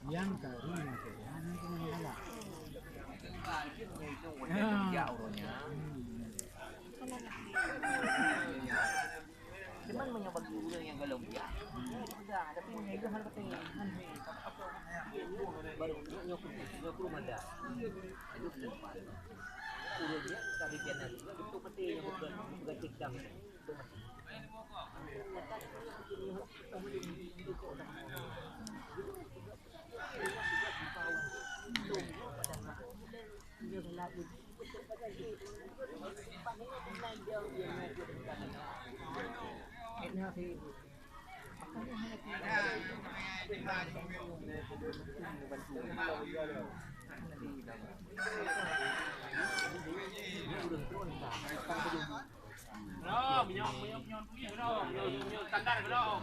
Yang kali nanti, nanti malah. Itu udah jauh nya. Cuman menyoba dulu yang kalau ya. Udah, tapi itu hal penting. Baru nyokru mada. Itu depan. Udah dia tadi dia nanti itu penting yang bukan cikdang. Itu mati. Belum, nyom punya belum, nyom standar belum.